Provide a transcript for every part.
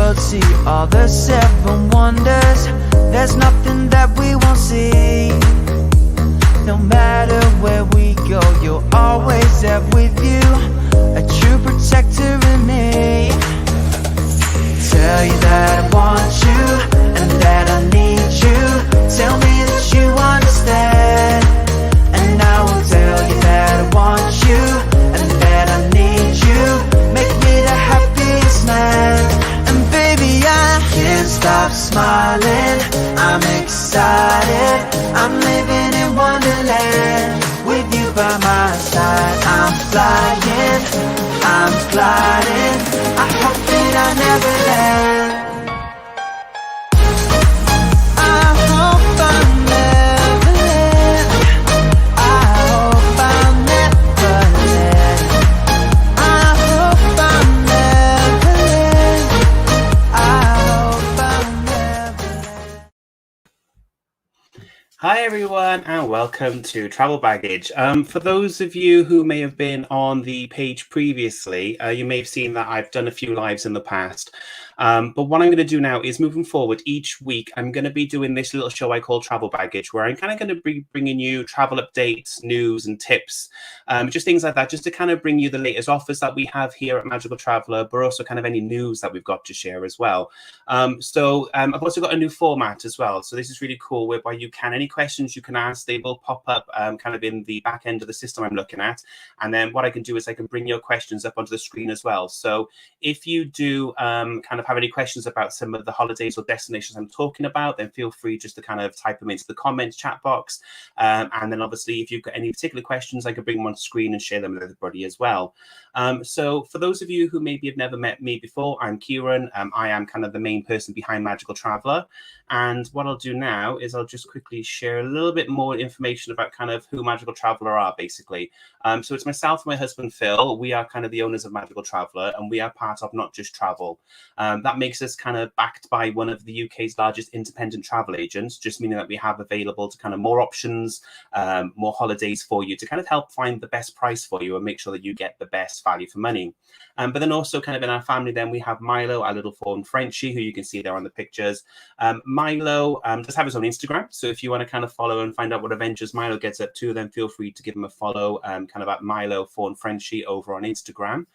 world, see all the seven wonders. There's nothing that we won't see. No matter where we go, you're always there with you, a true protector in me. Tell you that I want you, and that I need you. Tell me that you understand, and I will tell you that I want you, and that I need you. Make me the happiest man. And baby, I can't stop smiling, I'm excited, I'm living in Wonderland. With you by my side, I'm flying, I'm gliding, I hope that I never land. I hope I never land, I hope I never land, I hope I never land, I hope I never land. Hi everyone, and welcome to Travel Baggage. For those of you who may have been on the page previously, you may have seen that I've done a few lives in the past. But what I'm going to do now is, moving forward, each week I'm going to be doing this little show I call Travel Baggage, where I'm kind of going to be bringing you travel updates, news and tips, just things like that, just to kind of bring you the latest offers that we have here at Magical Traveller, but also kind of any news that we've got to share as well. I've also got a new format as well. So this is really cool, whereby any questions you can ask, they will pop up kind of in the back end of the system I'm looking at. And then what I can do is I can bring your questions up onto the screen as well. So if you do kind of have any questions about some of the holidays or destinations I'm talking about, then feel free just to kind of type them into the comments chat box. And then obviously, if you've got any particular questions, I can bring them on screen and share them with everybody as well. So for those of you who maybe have never met me before, I'm Kieran. I am kind of the main person behind Magical Traveller. And what I'll do now is I'll just quickly share a little bit more information about kind of who Magical Traveller are, basically. So it's myself and my husband, Phil. We are kind of the owners of Magical Traveller, and we are part of Not Just Travel. That makes us kind of backed by one of the UK's largest independent travel agents, just meaning that we have available to kind of more options, more holidays for you to kind of help find the best price for you and make sure that you get the best value for money. But then also kind of in our family, then we have Milo, our little fawn Frenchie, who you can see there on the pictures. Milo does have his own Instagram. So if you want to kind of follow and find out what adventures Milo gets up to, then feel free to give him a follow, kind of at Milo fawn Frenchie over on Instagram.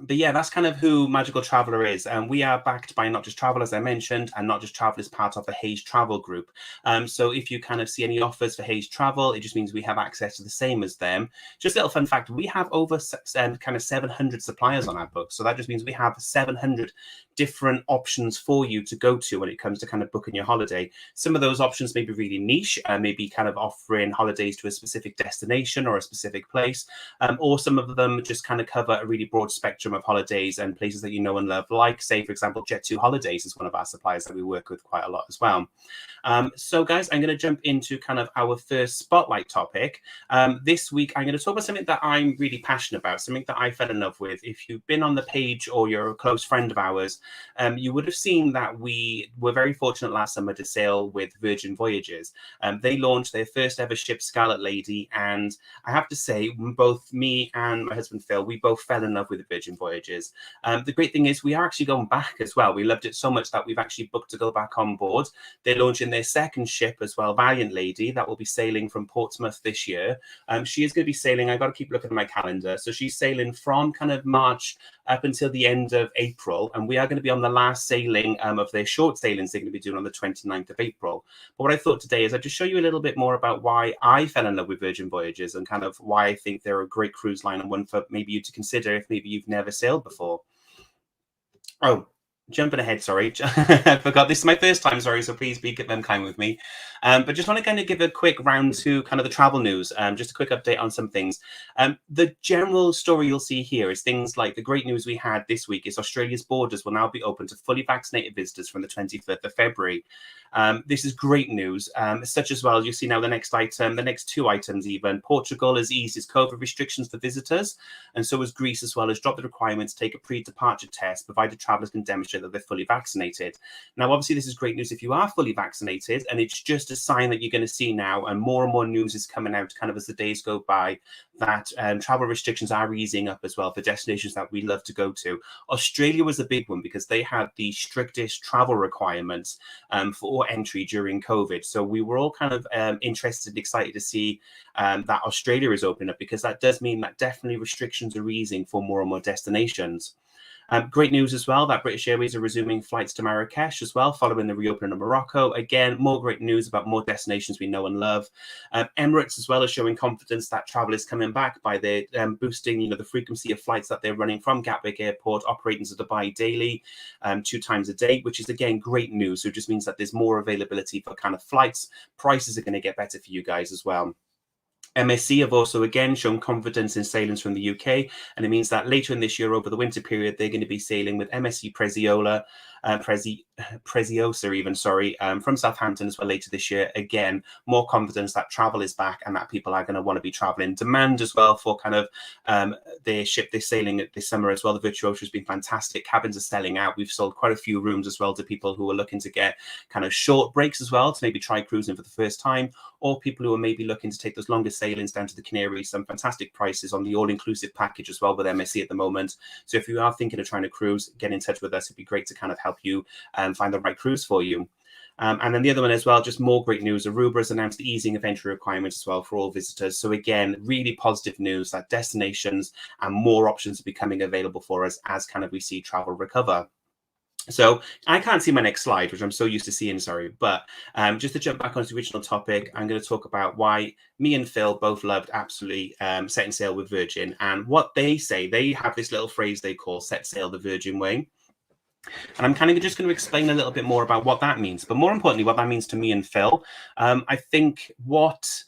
But yeah, that's kind of who Magical Traveller is. And we are backed by Not Just Travel, as I mentioned, and Not Just Travel is part of the Hayes Travel Group. So if you kind of see any offers for Hayes Travel, it just means we have access to the same as them. Just a little fun fact, we have over kind of 700 suppliers on our books. So that just means we have 700 different options for you to go to when it comes to kind of booking your holiday. Some of those options may be really niche, maybe kind of offering holidays to a specific destination or a specific place, or some of them just kind of cover a really broad spectrum of holidays and places that you know and love, like, say, for example, Jet2 Holidays is one of our suppliers that we work with quite a lot as well. So guys, I'm going to jump into kind of our first spotlight topic. This week, I'm going to talk about something that I'm really passionate about, something that I fell in love with. If you've been on the page or you're a close friend of ours, you would have seen that we were very fortunate last summer to sail with Virgin Voyages. They launched their first ever ship, Scarlet Lady, and I have to say, both me and my husband Phil, we both fell in love with the Virgin Voyages. The great thing is we are actually going back as well. We loved it so much that we've actually booked to go back on board. They're launching their second ship as well, Valiant Lady, that will be sailing from Portsmouth this year. She is going to be sailing, I've got to keep looking at my calendar, so she's sailing from kind of March up until the end of April, and we are going to be on the last sailing of their short sailings they're going to be doing on the 29th of April. But what I thought today is I'd just show you a little bit more about why I fell in love with Virgin Voyages and kind of why I think they're a great cruise line and one for maybe you to consider if maybe you've never sailed before. Oh, jumping ahead, sorry. I forgot this is my first time, sorry, so please be kind with me. But just want to kind of give a quick round to kind of the travel news, just a quick update on some things. The general story you'll see here is things like the great news we had this week is Australia's borders will now be open to fully vaccinated visitors from the 25th of February. This is great news, such as well, you see now the next item, the next two items even. Portugal has eased its COVID restrictions for visitors, and so has Greece as well, has dropped the requirement to take a pre-departure test, provided travellers can demonstrate sure that they're fully vaccinated. Now, obviously, this is great news if you are fully vaccinated, and it's just a sign that you're going to see now, and more news is coming out kind of as the days go by, that travel restrictions are easing up as well for destinations that we love to go to. Australia was a big one because they had the strictest travel requirements for entry during COVID. So we were all kind of interested and excited to see that Australia is opening up, because that does mean that definitely restrictions are easing for more and more destinations. Great news as well that British Airways are resuming flights to Marrakesh as well, following the reopening of Morocco. Again, more great news about more destinations we know and love. Emirates as well is showing confidence that travel is coming back by their boosting, the frequency of flights that they're running from Gatwick Airport, operating to Dubai daily, 2 times a day, which is again great news. So it just means that there's more availability for kind of flights. Prices are going to get better for you guys as well. MSC have also again shown confidence in sailings from the UK, and it means that later in this year, over the winter period, they're going to be sailing with MSC Preziosa even, from Southampton as well later this year. Again, more confidence that travel is back and that people are going to want to be traveling. Demand as well for kind of their ship they're sailing this summer as well. The Virtuosa has been fantastic. Cabins are selling out. We've sold quite a few rooms as well to people who are looking to get kind of short breaks as well, to maybe try cruising for the first time, or people who are maybe looking to take those longer sailings down to the Canaries. Some fantastic prices on the all-inclusive package as well with MSC at the moment. So if you are thinking of trying to cruise, get in touch with us. It'd be great to kind of help you find the right cruise for you. And then the other one as well, just more great news. Aruba has announced the easing of entry requirements as well for all visitors. So again, really positive news that destinations and more options are becoming available for us as kind of we see travel recover. So I can't see my next slide, which I'm so used to seeing, sorry. But just to jump back onto the original topic, I'm going to talk about why me and Phil both loved absolutely setting sail with Virgin. And what they say, they have this little phrase they call set sail the Virgin way. And I'm kind of just going to explain a little bit more about what that means, but more importantly, what that means to me and Phil. I think what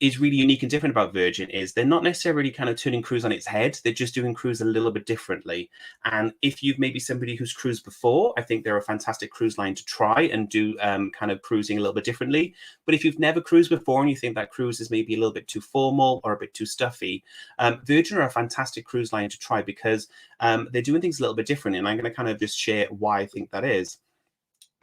is really unique and different about Virgin is they're not necessarily kind of turning cruise on its head. They're just doing cruise a little bit differently. And if you've maybe somebody who's cruised before, I think they're a fantastic cruise line to try and do kind of cruising a little bit differently. But if you've never cruised before and you think that cruise is maybe a little bit too formal or a bit too stuffy, Virgin are a fantastic cruise line to try, because they're doing things a little bit differently. And I'm going to kind of just share why I think that is.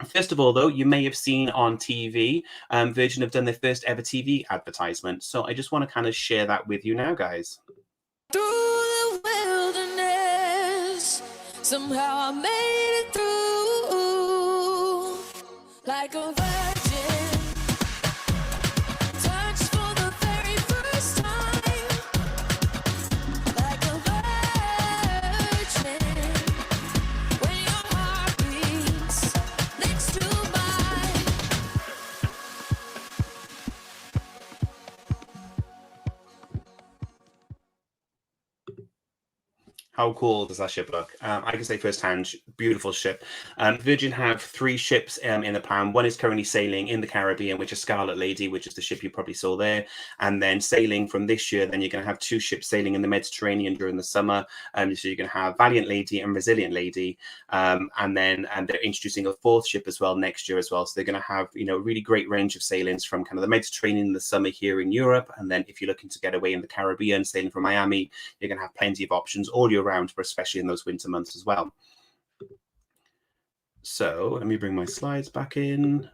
First of all, though, you may have seen on TV, Virgin have done their first ever TV advertisement. So I just want to kind of share that with you now, guys. Through the wilderness, somehow I made it through, like a virgin, touched for the very first time, like a virgin, when your heart beats next to mine. How cool does that ship look? I can say firsthand, beautiful ship. Virgin have 3 ships in the plan. One is currently sailing in the Caribbean, which is Scarlet Lady, which is the ship you probably saw there. And then sailing from this year, then you're going to have 2 ships sailing in the Mediterranean during the summer. So you're going to have Valiant Lady and Resilient Lady. And then they're introducing a 4th ship as well next year as well. So they're going to have, a really great range of sailings from kind of the Mediterranean in the summer here in Europe. And then if you're looking to get away in the Caribbean, sailing from Miami, you're going to have plenty of options all year round, but especially in those winter months as well. So let me bring my slides back in.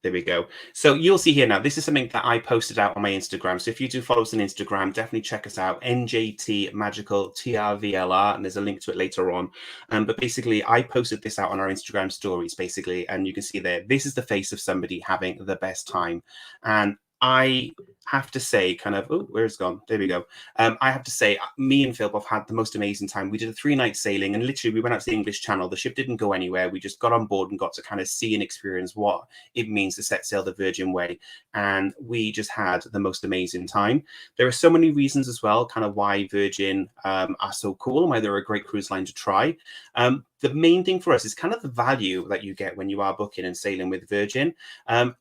There we go. So you'll see here now, this is something that I posted out on my Instagram. So if you do follow us on Instagram, definitely check us out, NJT Magical TRVLR, and there's a link to it later on. But basically, I posted this out on our Instagram stories, basically, and you can see there, this is the face of somebody having the best time. And I have to say, kind of, oh, where's it gone? There we go. I have to say, me and Phil have had the most amazing time. We did a 3-night sailing, and literally we went out to the English Channel. The ship didn't go anywhere. We just got on board and got to kind of see and experience what it means to set sail the Virgin way. And we just had the most amazing time. There are so many reasons as well, kind of why Virgin are so cool and why they're a great cruise line to try. The main thing for us is kind of the value that you get when you are booking and sailing with Virgin.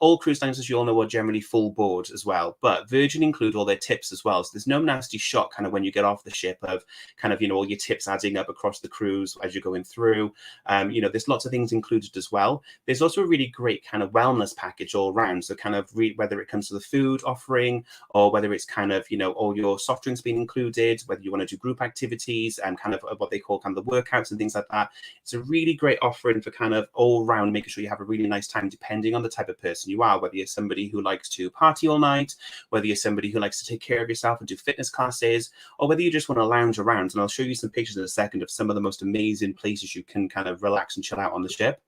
All cruise lines, as you all know, are generally full board as well. But but Virgin include all their tips as well. So there's no nasty shock kind of when you get off the ship of kind of, all your tips adding up across the cruise as you're going through. There's lots of things included as well. There's also a really great kind of wellness package all around. So kind of whether it comes to the food offering or whether it's kind of, all your soft drinks being included, whether you want to do group activities and kind of what they call kind of the workouts and things like that. It's a really great offering for kind of all around making sure you have a really nice time depending on the type of person you are, whether you're somebody who likes to party all night, whether you're somebody who likes to take care of yourself and do fitness classes, or whether you just want to lounge around. And I'll show you some pictures in a second of some of the most amazing places you can kind of relax and chill out on the ship.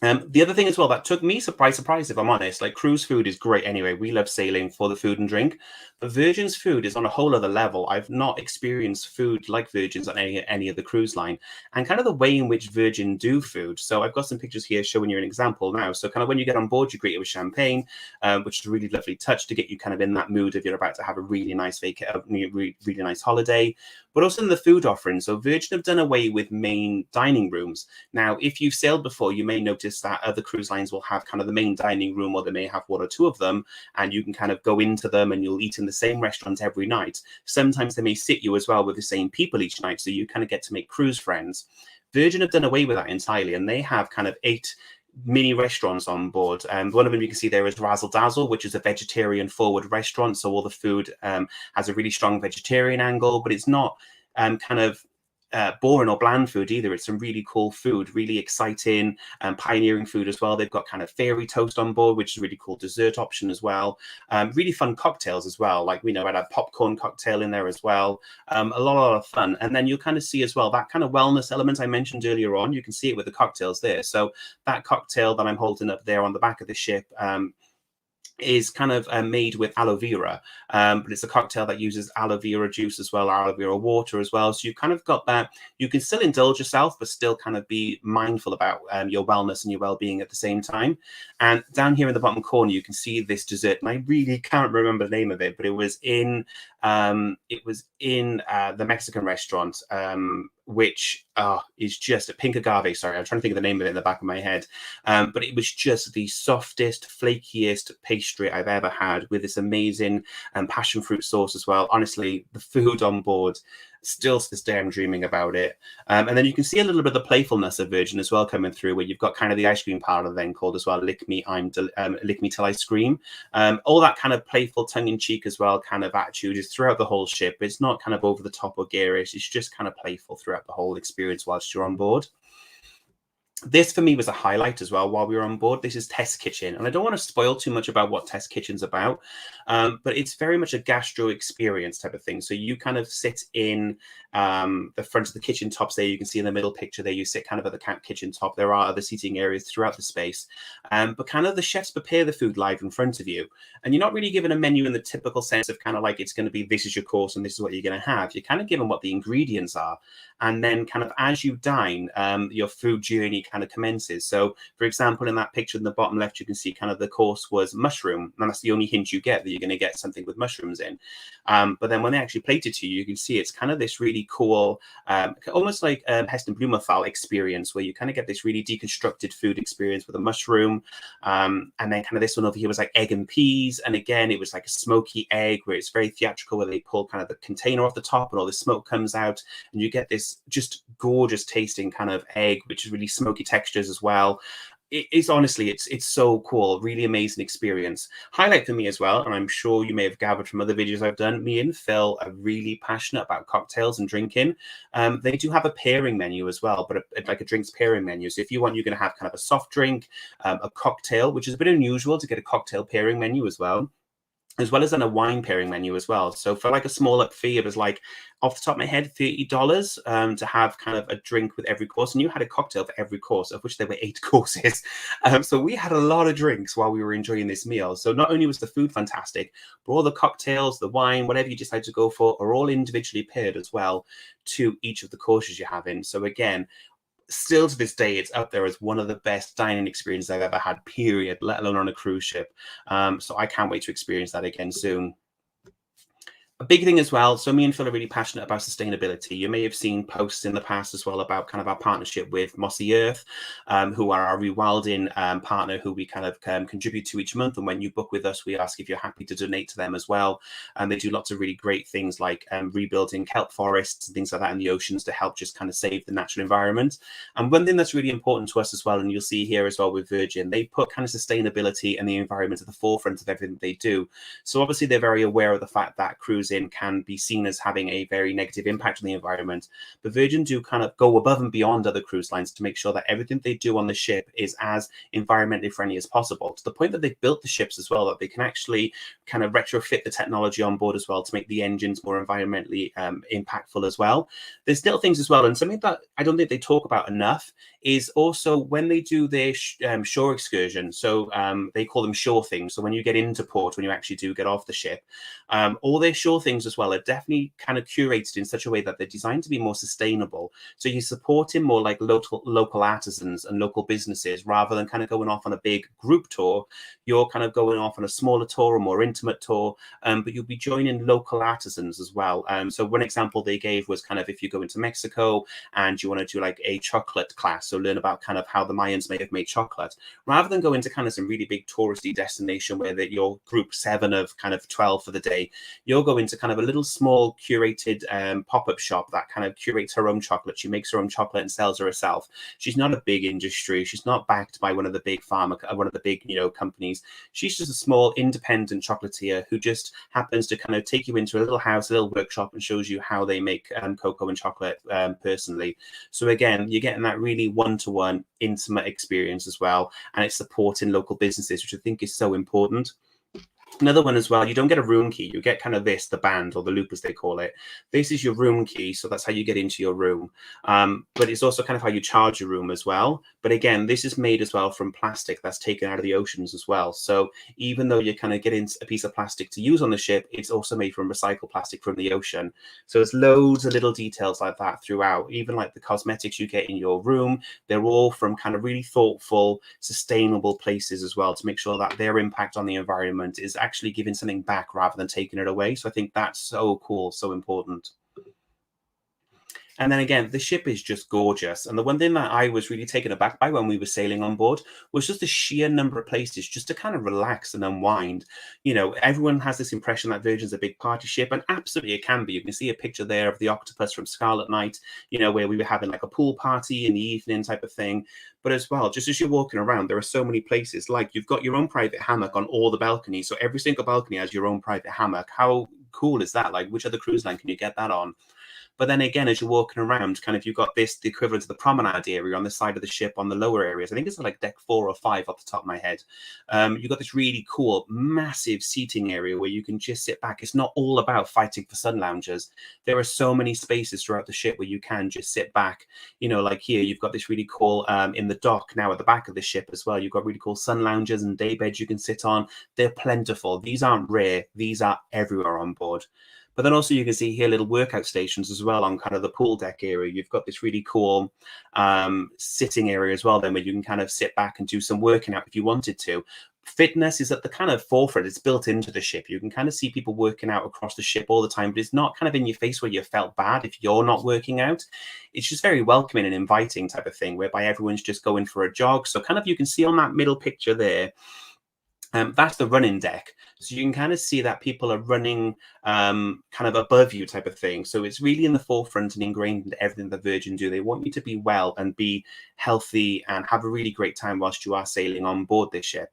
The other thing as well that took me surprise, if I'm honest, like cruise food is great anyway. We love sailing for the food and drink, but Virgin's food is on a whole other level. I've not experienced food like Virgin's on any of the cruise line, and kind of the way in which Virgin do food. So I've got some pictures here showing you an example now. So kind of when you get on board, you greet it with champagne, which is a really lovely touch to get you kind of in that mood if you're about to have a really nice really nice holiday. But also in the food offering. So Virgin have done away with main dining rooms. Now, if you've sailed before, you may notice that other cruise lines will have kind of the main dining room, or they may have one or two of them, and you can kind of go into them and you'll eat in the same restaurant every night. Sometimes they may sit you as well with the same people each night, so you kind of get to make cruise friends. Virgin have done away with that entirely, and they have kind of 8 mini restaurants on board. One of them you can see there is Razzle Dazzle, which is a vegetarian forward restaurant. So all the food has a really strong vegetarian angle, but it's not kind of boring or bland food either. It's some really cool food, really exciting and pioneering food as well. They've got kind of fairy toast on board, which is a really cool dessert option as well. Really fun cocktails as well. Like, I had a popcorn cocktail in there as well. A lot of fun. And then you'll kind of see as well that kind of wellness element I mentioned earlier on. You can see it with the cocktails there. So that cocktail that I'm holding up there on the back of the ship is kind of made with aloe vera, but it's a cocktail that uses aloe vera juice as well, aloe vera water as well. So you kind of got that. You can still indulge yourself, but still kind of be mindful about your wellness and your well-being at the same time. And down here in the bottom corner, you can see this dessert, and I really can't remember the name of it, but it was in the Mexican restaurant, which is just a pink agave. Sorry, I'm trying to think of the name of it in the back of my head. But it was just the softest, flakiest pastry I've ever had, with this amazing passion fruit sauce as well. Honestly, the food on board, still to this day, I'm dreaming about it. And then you can see a little bit of the playfulness of Virgin as well coming through, where you've got kind of the ice cream parlor then called as well Lick Me Till I Scream. All that kind of playful tongue-in-cheek as well kind of attitude is throughout the whole ship. It's not kind of over the top or garish. It's just kind of playful throughout the whole experience whilst you're on board. This for me was a highlight as well while we were on board. This is Test Kitchen, and I don't want to spoil too much about what Test Kitchen's about, but it's very much a gastro experience type of thing. So you kind of sit in the front of the kitchen tops there. You can see in the middle picture there, you sit kind of at the kitchen top. There are other seating areas throughout the space, but kind of the chefs prepare the food live in front of you, and you're not really given a menu in the typical sense of kind of like it's going to be this is your course and this is what you're going to have. You're kind of given what the ingredients are, and then kind of as you dine, your food journey kind of commences. So for example, in that picture in the bottom left, you can see kind of the course was mushroom, and that's the only hint you get that you're going to get something with mushrooms in. But then when they actually plate it to you, you can see it's kind of this really cool, almost like Heston Blumenthal experience, where you kind of get this really deconstructed food experience with a mushroom. And then kind of this one over here was like egg and peas. And again, it was like a smoky egg, where it's very theatrical, where they pull kind of the container off the top and all the smoke comes out, and you get this just gorgeous tasting kind of egg, which is really smoky textures as well. It's honestly, it's so cool. Really amazing experience. Highlight for me as well, and I'm sure you may have gathered from other videos I've done, me and Phil are really passionate about cocktails and drinking. They do have a pairing menu as well, but like a drinks pairing menu. So if you want, you're going to have kind of a soft drink, a cocktail, which is a bit unusual to get a cocktail pairing menu as well as a wine pairing menu as well. So for like a small up fee, it was like, off the top of my head, $30 to have kind of a drink with every course. And you had a cocktail for every course, of which there were 8 courses. So we had a lot of drinks while we were enjoying this meal. So not only was the food fantastic, but all the cocktails, the wine, whatever you decide to go for, are all individually paired as well to each of the courses you're having. So again, still to this day, it's up there as one of the best dining experiences I've ever had, period, let alone on a cruise ship. So I can't wait to experience that again soon. A big thing as well. So me and Phil are really passionate about sustainability. You may have seen posts in the past as well about kind of our partnership with Mossy Earth, who are our rewilding partner, who we kind of contribute to each month. And when you book with us, we ask if you're happy to donate to them as well. And they do lots of really great things like rebuilding kelp forests and things like that in the oceans to help just kind of save the natural environment. And one thing that's really important to us as well, and you'll see here as well with Virgin, they put kind of sustainability and the environment at the forefront of everything they do. So obviously they're very aware of the fact that cruising can be seen as having a very negative impact on the environment, but Virgin do kind of go above and beyond other cruise lines to make sure that everything they do on the ship is as environmentally friendly as possible, to the point that they've built the ships as well that they can actually kind of retrofit the technology on board as well to make the engines more environmentally impactful as well. There's little things as well, and something that I don't think they talk about enough is also when they do their shore excursion. So they call them shore things. So when you get into port, when you actually do get off the ship, all their shore things as well are definitely kind of curated in such a way that they're designed to be more sustainable. So you're supporting more like local artisans and local businesses rather than kind of going off on a big group tour. You're kind of going off on a smaller tour, a more intimate tour, but you'll be joining local artisans as well. So one example they gave was kind of if you go into Mexico and you want to do like a chocolate class, so learn about kind of how the Mayans may have made chocolate, rather than go into kind of some really big touristy destination where you're group 7 of kind of 12 for the day, you'll go into kind of a little small curated pop-up shop that kind of curates her own chocolate. She makes her own chocolate and sells her herself. She's not a big industry. She's not backed by one of the big companies. She's just a small independent chocolatier who just happens to kind of take you into a little house, a little workshop, and shows you how they make cocoa and chocolate personally. So again, you're getting that really one-to-one intimate experience as well, and it's supporting local businesses, which I think is so important. Another one as well, you don't get a room key. You get kind of the band, or the loop as they call it. This is your room key, so that's how you get into your room. But it's also kind of how you charge your room as well. But again, this is made as well from plastic that's taken out of the oceans as well. So even though you're kind of getting a piece of plastic to use on the ship, it's also made from recycled plastic from the ocean. So there's loads of little details like that throughout. Even like the cosmetics you get in your room, they're all from kind of really thoughtful, sustainable places as well, to make sure that their impact on the environment is actually giving something back rather than taking it away. So I think that's so cool, so important. And then again, the ship is just gorgeous. And the one thing that I was really taken aback by when we were sailing on board was just the sheer number of places just to kind of relax and unwind. You know, everyone has this impression that Virgin's a big party ship, and absolutely it can be. You can see a picture there of the octopus from Scarlet Night, you know, where we were having like a pool party in the evening type of thing. But as well, just as you're walking around, there are so many places, like you've got your own private hammock on all the balconies. So every single balcony has your own private hammock. How cool is that? Like, which other cruise line can you get that on? But then again, as you're walking around, kind of you've got the equivalent of the promenade area on the side of the ship on the lower areas. I think it's like deck 4 or 5 off the top of my head. You've got this really cool, massive seating area where you can just sit back. It's not all about fighting for sun loungers. There are so many spaces throughout the ship where you can just sit back. You know, like here, you've got this really cool, in the dock now at the back of the ship as well, you've got really cool sun loungers and day beds you can sit on. They're plentiful. These aren't rare. These are everywhere on board. But then also you can see here little workout stations as well on kind of the pool deck area. You've got this really cool sitting area as well then, where you can kind of sit back and do some working out if you wanted to. Fitness is at the kind of forefront. It's built into the ship. You can kind of see people working out across the ship all the time, but it's not kind of in your face where you felt bad if you're not working out. It's just very welcoming and inviting type of thing, whereby everyone's just going for a jog. So kind of you can see on that middle picture there, that's the running deck. So you can kind of see that people are running kind of above you type of thing. So it's really in the forefront and ingrained into everything that Virgin do. They want you to be well and be healthy and have a really great time whilst you are sailing on board this ship.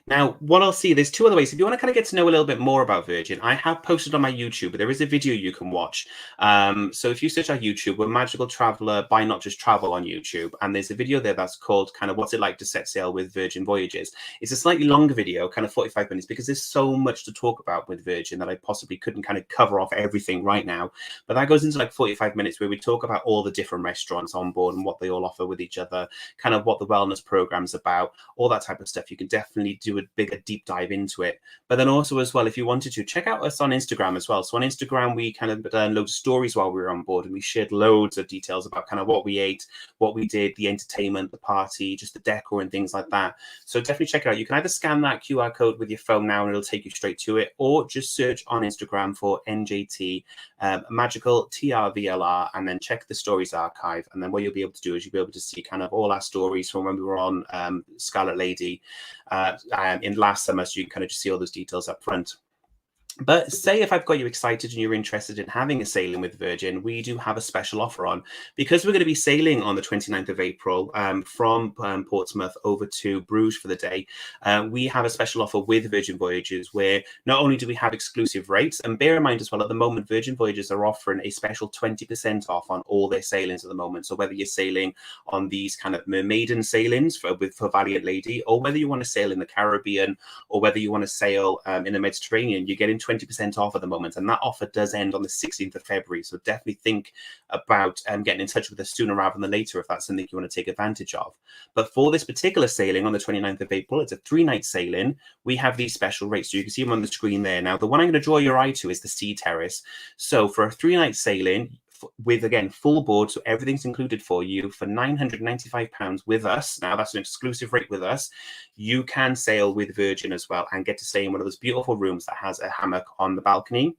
Now, what I'll see, there's 2 other ways. If you want to kind of get to know a little bit more about Virgin, I have posted on my YouTube, but there is a video you can watch. So if you search our YouTube, we're Magical Traveller by Not Just Travel on YouTube. And there's a video there that's called kind of What's It Like to Set Sail with Virgin Voyages. It's a slightly longer video, kind of 45 minutes, because there's so much to talk about with Virgin that I possibly couldn't kind of cover off everything right now. But that goes into like 45 minutes where we talk about all the different restaurants on board and what they all offer with each other, kind of what the wellness program's about, all that type of stuff. You can definitely do do a bigger deep dive into it. But then also as well, if you wanted to, check out us on Instagram as well. So on Instagram, we kind of done loads of stories while we were on board, and we shared loads of details about kind of what we ate, what we did, the entertainment, the party, just the decor and things like that. So definitely check it out. You can either scan that QR code with your phone now and it'll take you straight to it, or just search on Instagram for NJT Magical TRVLR, and then check the stories archive. And then what you'll be able to do is you'll be able to see kind of all our stories from when we were on Scarlet Lady in last summer, so you can kind of just see all those details up front. But say if I've got you excited and you're interested in having a sailing with Virgin, we do have a special offer on. Because we're going to be sailing on the 29th of April from Portsmouth over to Bruges for the day, we have a special offer with Virgin Voyages where not only do we have exclusive rates, and bear in mind as well, at the moment, Virgin Voyages are offering a special 20% off on all their sailings at the moment. So whether you're sailing on these kind of mermaiden sailings for Valiant Lady, or whether you want to sail in the Caribbean, or whether you want to sail in the Mediterranean, you're getting 20% off at the moment, and that offer does end on the 16th of February. So definitely think about getting in touch with us sooner rather than later if that's something you want to take advantage of. But for this particular sailing on the 29th of April, it's a 3-night sailing. We have these special rates, so you can see them on the screen there. Now, the one I'm going to draw your eye to is the Sea Terrace. So for a 3-night sailing, with, again, full board, so everything's included for you, for £995 with us. Now, that's an exclusive rate with us. You can sail with Virgin as well and get to stay in one of those beautiful rooms that has a hammock on the balcony.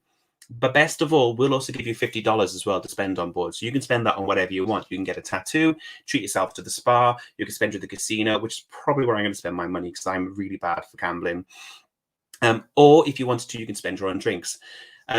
But best of all, we'll also give you $50 as well to spend on board. So you can spend that on whatever you want. You can get a tattoo, treat yourself to the spa, you can spend it at the casino, which is probably where I'm going to spend my money because I'm really bad for gambling. Or if you wanted to, you can spend your own drinks.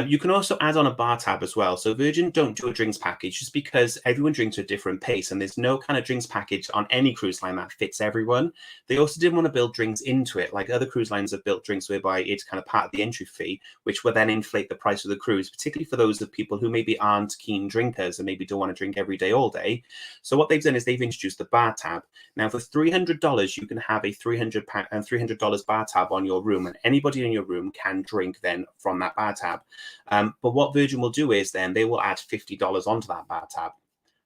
You can also add on a bar tab as well. So Virgin don't do a drinks package just because everyone drinks at a different pace, and there's no kind of drinks package on any cruise line that fits everyone. They also didn't want to build drinks into it, like other cruise lines have built drinks whereby it's kind of part of the entry fee, which will then inflate the price of the cruise, particularly for those of people who maybe aren't keen drinkers and maybe don't want to drink every day, all day. So what they've done is they've introduced the bar tab. Now for $300, you can have a $300 bar tab on your room, and anybody in your room can drink then from that bar tab. But what Virgin will do is then they will add $50 onto that bar tab.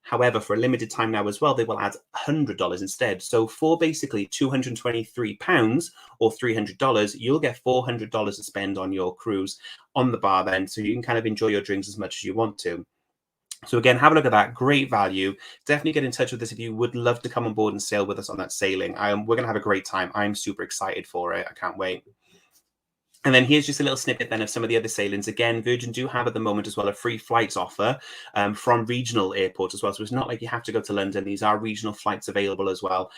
However, for a limited time now as well, they will add $100 instead. So for basically £223 or $300, you'll get $400 to spend on your cruise on the bar then, so you can kind of enjoy your drinks as much as you want to. So again, have a look at that. Great value. Definitely get in touch with us if you would love to come on board and sail with us on that sailing. We're going to have a great time. I'm super excited for it. I can't wait. And then here's just a little snippet then of some of the other sailings. Again, Virgin do have at the moment as well a free flights offer from regional airports as well. So it's not like you have to go to London. These are regional flights available as well.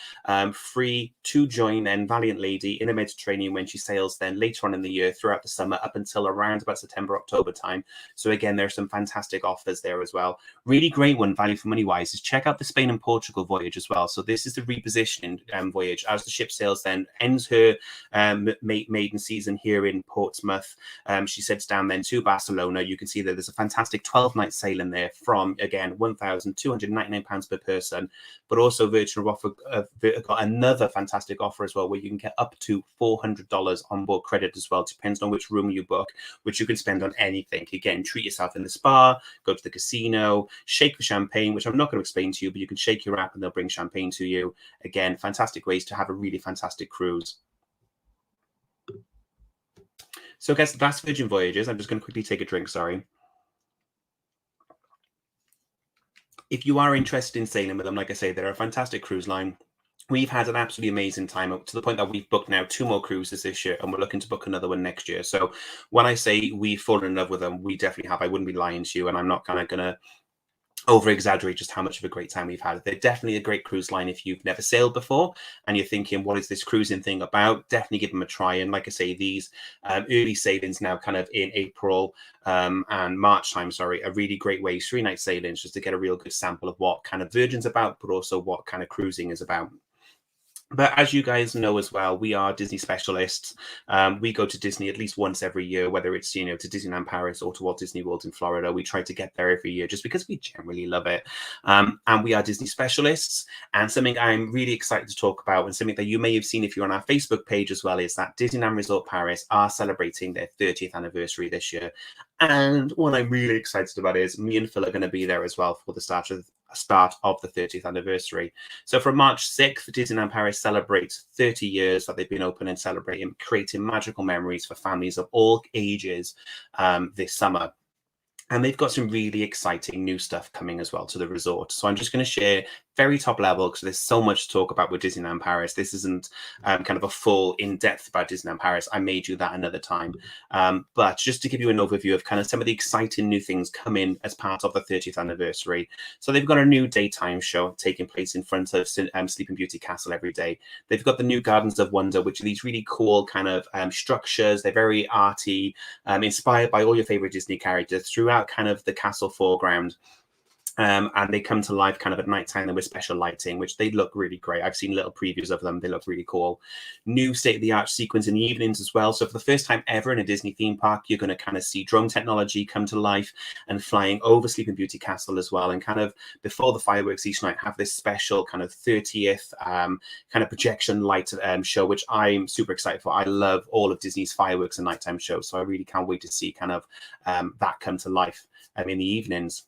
Free to join then Valiant Lady in the Mediterranean when she sails then later on in the year throughout the summer up until around about September, October time. So again, there are some fantastic offers there as well. Really great one, value for money wise, is check out the Spain and Portugal voyage as well. So this is the repositioning voyage as the ship sails then, ends her maiden season here in Portsmouth. She sets down then to Barcelona. You can see that there's a fantastic 12-night sailing there from, again, £1,299 per person. But also Virgin have got another fantastic offer as well, where you can get up to $400 on board credit as well. Depends on which room you book, which you can spend on anything. Again, treat yourself in the spa, go to the casino, shake the champagne, which I'm not going to explain to you, but you can shake your app and they'll bring champagne to you. Again, fantastic ways to have a really fantastic cruise. So guys, that's Virgin Voyages. I'm just going to quickly take a drink, sorry. If you are interested in sailing with them, like I say, they're a fantastic cruise line. We've had an absolutely amazing time, up to the point that we've booked now 2 more cruises this year, and we're looking to book another one next year. So when I say we've fallen in love with them, we definitely have. I wouldn't be lying to you, and I'm not kind of going to over-exaggerate just how much of a great time we've had. They're definitely a great cruise line if you've never sailed before and you're thinking, what is this cruising thing about? Definitely give them a try. And like I say, these early sailings now kind of in April and March time, sorry, are really great ways, 3-night sailings, just to get a real good sample of what kind of Virgin's about, but also what kind of cruising is about. But as you guys know as well, we are Disney specialists. We go to Disney at least once every year, whether it's, to Disneyland Paris or to Walt Disney World in Florida. We try to get there every year just because we generally love it. And we are Disney specialists. And something I'm really excited to talk about, and something that you may have seen if you're on our Facebook page as well, is that Disneyland Resort Paris are celebrating their 30th anniversary this year. And what I'm really excited about is me and Phil are going to be there as well for the start of start of the 30th anniversary. So from March 6th, Disneyland Paris celebrates 30 years that they've been open and celebrating, creating magical memories for families of all ages this summer. And they've got some really exciting new stuff coming as well to the resort. So I'm just going to share very top level because there's so much to talk about with Disneyland Paris. This isn't kind of a full in-depth about Disneyland Paris. I may do that another time. But just to give you an overview of kind of some of the exciting new things coming as part of the 30th anniversary. So they've got a new daytime show taking place in front of Sleeping Beauty Castle every day. They've got the new Gardens of Wonder, which are these really cool kind of structures. They're very arty, inspired by all your favorite Disney characters throughout kind of the castle foreground. And they come to life kind of at nighttime with special lighting, which they look really great. I've seen little previews of them. They look really cool. New state-of-the-art sequence in the evenings as well. So for the first time ever in a Disney theme park, you're going to kind of see drone technology come to life and flying over Sleeping Beauty Castle as well. And kind of before the fireworks each night have this special kind of 30th kind of projection light show, which I'm super excited for. I love all of Disney's fireworks and nighttime shows. So I really can't wait to see kind of that come to life in the evenings.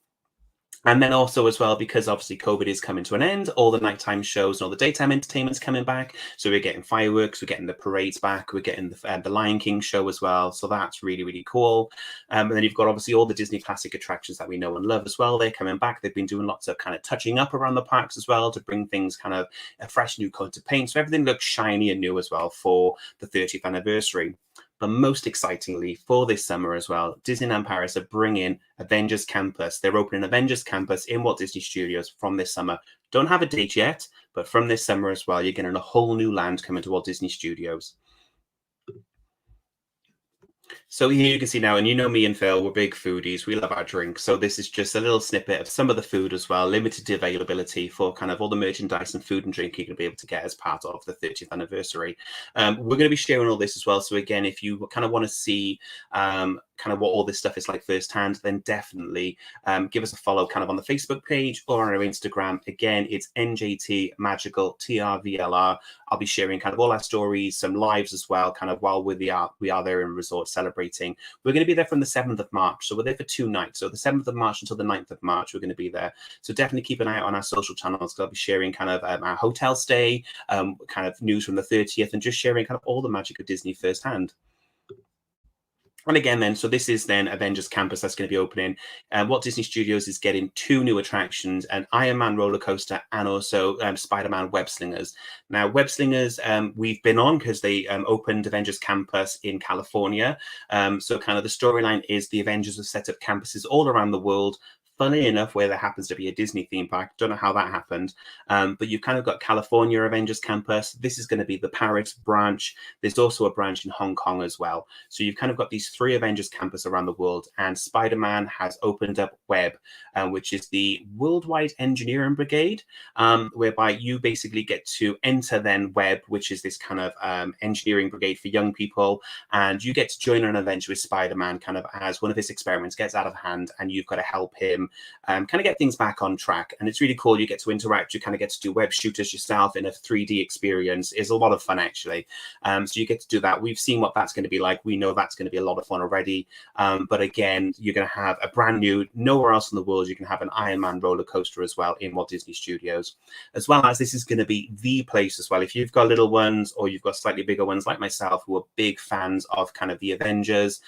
And then also as well, because obviously COVID is coming to an end, all the nighttime shows and all the daytime entertainment's coming back. So we're getting fireworks, we're getting the parades back, we're getting the Lion King show as well. So that's really, really cool. And then you've got obviously all the Disney classic attractions that we know and love as well. They're coming back. They've been doing lots of kind of touching up around the parks as well to bring things kind of a fresh new coat of paint. So everything looks shiny and new as well for the 30th anniversary. But most excitingly for this summer as well, Disneyland Paris are bringing Avengers Campus. They're opening Avengers Campus in Walt Disney Studios from this summer. Don't have a date yet, but from this summer as well, you're getting a whole new land coming to Walt Disney Studios. So here you can see now, and you know me and Phil, we're big foodies. We love our drinks. So this is just a little snippet of some of the food as well, limited availability for kind of all the merchandise and food and drink you're going to be able to get as part of the 30th anniversary. We're going to be sharing all this as well. So again, if you kind of want to see kind of what all this stuff is like firsthand, then definitely give us a follow kind of on the Facebook page or on our Instagram. Again, it's NJT Magical TRVLR. I'll be sharing kind of all our stories, some lives as well, kind of while we are there in resort celebrating. We're going to be there from the 7th of March. So we're there for 2 nights. So the 7th of March until the 9th of March, we're going to be there. So definitely keep an eye out on our social channels because I'll be sharing kind of our hotel stay, kind of news from the 30th, and just sharing kind of all the magic of Disney firsthand. And again, then, so this is then Avengers Campus that's going to be opening. Walt Disney Studios is getting 2 new attractions, an Iron Man roller coaster and also Spider-Man Web Slingers. Now, Web Slingers, we've been on because they opened Avengers Campus in California. So kind of the storyline is the Avengers have set up campuses all around the world. Funny enough, where there happens to be a Disney theme park. Don't know how that happened. But you've kind of got California Avengers Campus. This is going to be the Paris branch. There's also a branch in Hong Kong as well. So you've kind of got these 3 Avengers Campus around the world. And Spider-Man has opened up WEB, which is the Worldwide Engineering Brigade, whereby you basically get to enter then WEB, which is this kind of engineering brigade for young people. And you get to join an adventure with Spider-Man kind of as one of his experiments gets out of hand and you've got to help him kind of get things back on track. And it's really cool. You get to interact. You kind of get to do web shooters yourself in a 3D experience. It's a lot of fun, actually. So you get to do that. We've seen what that's going to be like. We know that's going to be a lot of fun already. But again, you're going to have a brand new, nowhere else in the world, you can have an Iron Man roller coaster as well in Walt Disney Studios. As well as this is going to be the place as well. If you've got little ones or you've got slightly bigger ones like myself who are big fans of kind of the Avengers,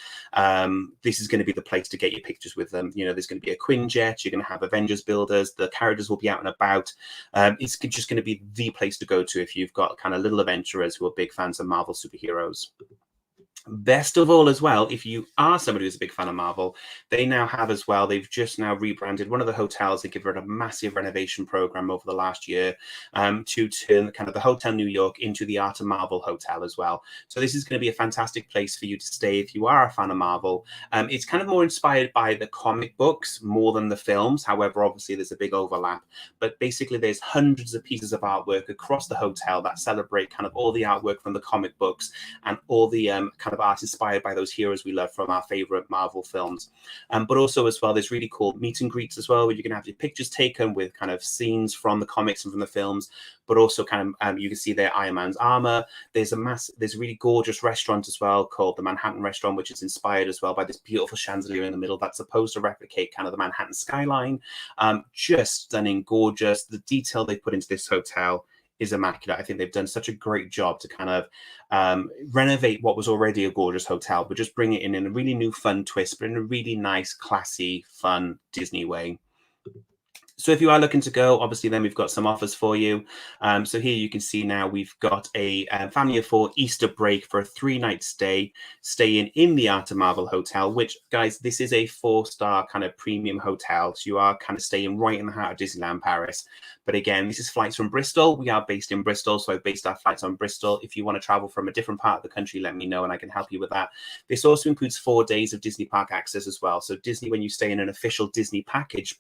this is going to be the place to get your pictures with them. You know, there's going to be a Quinjet. You're going to have Avengers builders. The characters will be out and about. It's just going to be the place to go to if you've got kind of little adventurers who are big fans of Marvel superheroes. Best of all as well, if you are somebody who's a big fan of Marvel, they now have as well, they've just now rebranded one of the hotels. They give it a massive renovation program over the last year to turn kind of the Hotel New York into the Art of Marvel Hotel as well. So this is going to be a fantastic place for you to stay if you are a fan of Marvel. It's kind of more inspired by the comic books more than the films. However, obviously there's a big overlap. But basically there's hundreds of pieces of artwork across the hotel that celebrate kind of all the artwork from the comic books and all the kind kind of art inspired by those heroes we love from our favorite Marvel films. But also as well, there's really cool meet and greets as well, where you can have your pictures taken with kind of scenes from the comics and from the films, but also kind of you can see there Iron Man's armor. There's a really gorgeous restaurant as well called the Manhattan Restaurant, which is inspired as well by this beautiful chandelier in the middle that's supposed to replicate kind of the Manhattan skyline. Just stunning, gorgeous. The detail they put into this hotel is immaculate. I think they've done such a great job to kind of renovate what was already a gorgeous hotel, but just bring it in a really new, fun twist, but in a really nice, classy, fun Disney way. So if you are looking to go, obviously then we've got some offers for you. So here you can see now we've got a family of 4 Easter break for a 3-night stay, staying in the Art of Marvel Hotel, which, guys, this is a 4-star kind of premium hotel. So you are kind of staying right in the heart of Disneyland Paris. But again, this is flights from Bristol. We are based in Bristol, so I've based our flights on Bristol. If you want to travel from a different part of the country, let me know and I can help you with that. This also includes 4 days of Disney Park access as well. So Disney, when you stay in an official Disney package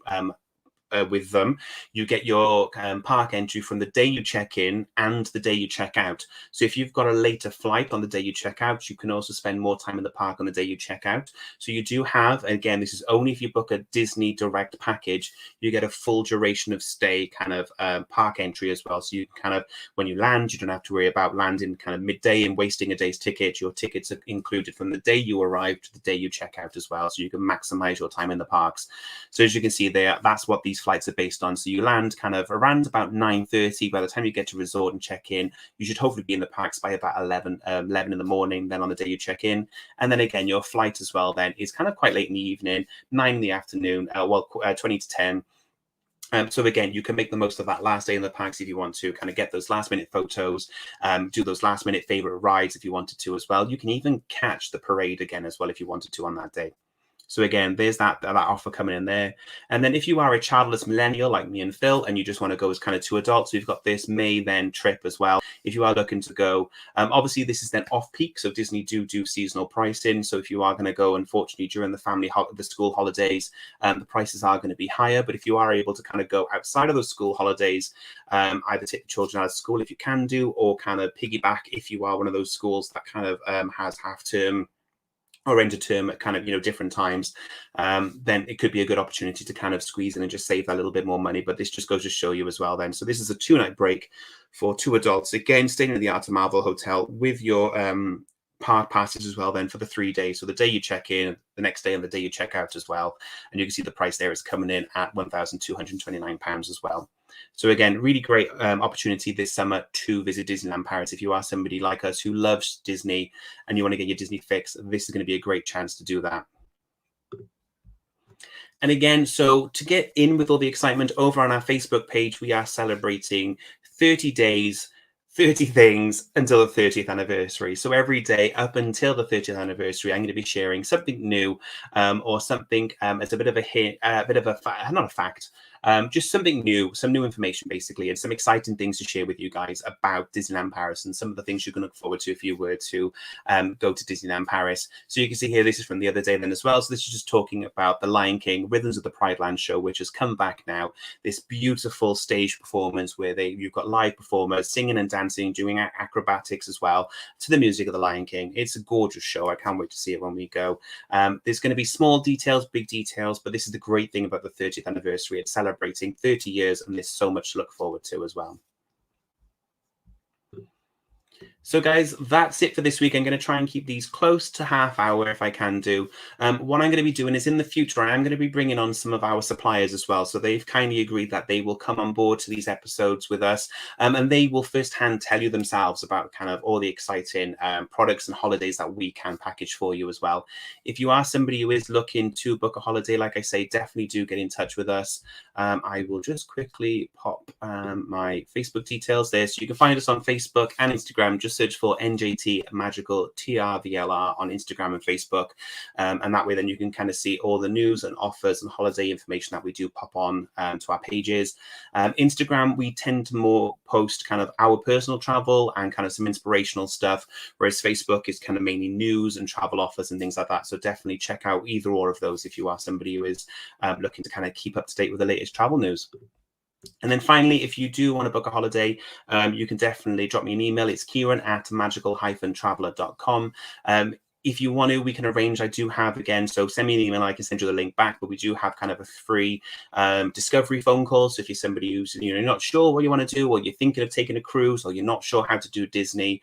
with them, you get your park entry from the day you check in and the day you check out. So if you've got a later flight on the day you check out, you can also spend more time in the park on the day you check out. So you do have, again, this is only if you book a Disney direct package, you get a full duration of stay kind of park entry as well. So you kind of, when you land, you don't have to worry about landing kind of midday and wasting a day's ticket. Your tickets are included from the day you arrive to the day you check out as well. So you can maximize your time in the parks. So as you can see there, that's what these flights are based on. So you land kind of around about 9:30. By the time you get to resort and check in, you should hopefully be in the parks by about 11 in the morning, then on the day you check in. And then again, your flight as well then is kind of quite late in the evening, 9 in the afternoon, 20 to 10. So again, you can make the most of that last day in the parks if you want to kind of get those last minute photos, do those last minute favorite rides if you wanted to as well. You can even catch the parade again as well if you wanted to on that day. So again, there's that offer coming in there. And then if you are a childless millennial like me and Phil, and you just want to go as kind of 2 adults, we've got this May then trip as well. If you are looking to go, obviously this is then off peak. So Disney do seasonal pricing. So if you are going to go, unfortunately, during the school holidays, the prices are going to be higher. But if you are able to kind of go outside of those school holidays, either take the children out of school if you can do, or kind of piggyback if you are one of those schools that kind of has half term or end of term at kind of, different times, then it could be a good opportunity to kind of squeeze in and just save that little bit more money. But this just goes to show you as well then. So this is a 2-night break for 2 adults, again, staying in the Art of Marvel Hotel with your park passes as well then for the 3 days. So the day you check in, the next day and the day you check out as well. And you can see the price there is coming in at £1,229 as well. So again, really great opportunity this summer to visit Disneyland Paris. If you are somebody like us who loves Disney and you want to get your Disney fix, this is going to be a great chance to do that. And again, so to get in with all the excitement, over on our Facebook page, we are celebrating 30 days, 30 things until the 30th anniversary. So every day up until the 30th anniversary, I'm going to be sharing something new or something as a bit of a hint, not a fact, just something new, some new information basically, and some exciting things to share with you guys about Disneyland Paris and some of the things you can look forward to if you were to go to Disneyland Paris. So you can see here, this is from the other day then as well. So this is just talking about the Lion King Rhythms of the Pride Land show, which has come back now. This beautiful stage performance where you've got live performers singing and dancing, doing acrobatics as well to the music of the Lion King. It's a gorgeous show. I can't wait to see it when we go. There's going to be small details, big details, but this is the great thing about the 30th anniversary. It's celebrating 30 years, and there's so much to look forward to as well. So guys, that's it for this week. I'm going to try and keep these close to half hour if I can do. What I'm going to be doing is in the future, I am going to be bringing on some of our suppliers as well. So they've kindly agreed that they will come on board to these episodes with us, and they will firsthand tell you themselves about kind of all the exciting products and holidays that we can package for you as well. If you are somebody who is looking to book a holiday, like I say, definitely do get in touch with us. I will just quickly pop my Facebook details there. So you can find us on Facebook and Instagram. Just search for NJT Magical TRVLR on Instagram and Facebook, and that way then you can kind of see all the news and offers and holiday information that we do pop on to our pages. Instagram, we tend to more post kind of our personal travel and kind of some inspirational stuff, whereas Facebook is kind of mainly news and travel offers and things like that. So definitely check out either or of those if you are somebody who is looking to kind of keep up to date with the latest travel news. And then finally, if you do want to book a holiday, you can definitely drop me an email. It's Kieran@magical-traveler.com. If you want to, we can arrange. I do have, again, so send me an email. I can send you the link back, but we do have kind of a free discovery phone call. So if you're somebody who's not sure what you want to do, or you're thinking of taking a cruise, or you're not sure how to do Disney,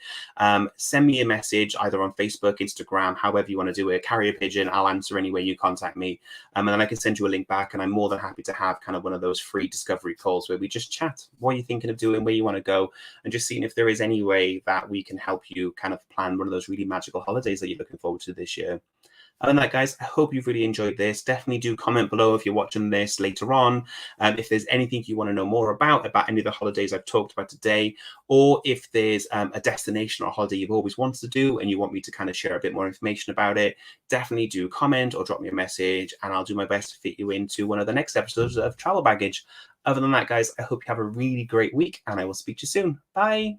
send me a message either on Facebook, Instagram, however you want to do it. Carrier pigeon, I'll answer any way you contact me. And then I can send you a link back, and I'm more than happy to have kind of one of those free discovery calls where we just chat. What are you thinking of doing? Where you want to go? And just seeing if there is any way that we can help you kind of plan one of those really magical holidays that you're looking forward to this year. Other than that, guys, I hope you've really enjoyed this. Definitely do comment below if you're watching this later on. If there's anything you want to know more about any of the holidays I've talked about today, or if there's a destination or a holiday you've always wanted to do and you want me to kind of share a bit more information about it, definitely do comment or drop me a message, and I'll do my best to fit you into one of the next episodes of Travel Baggage. Other than that, guys, I hope you have a really great week, and I will speak to you soon. Bye.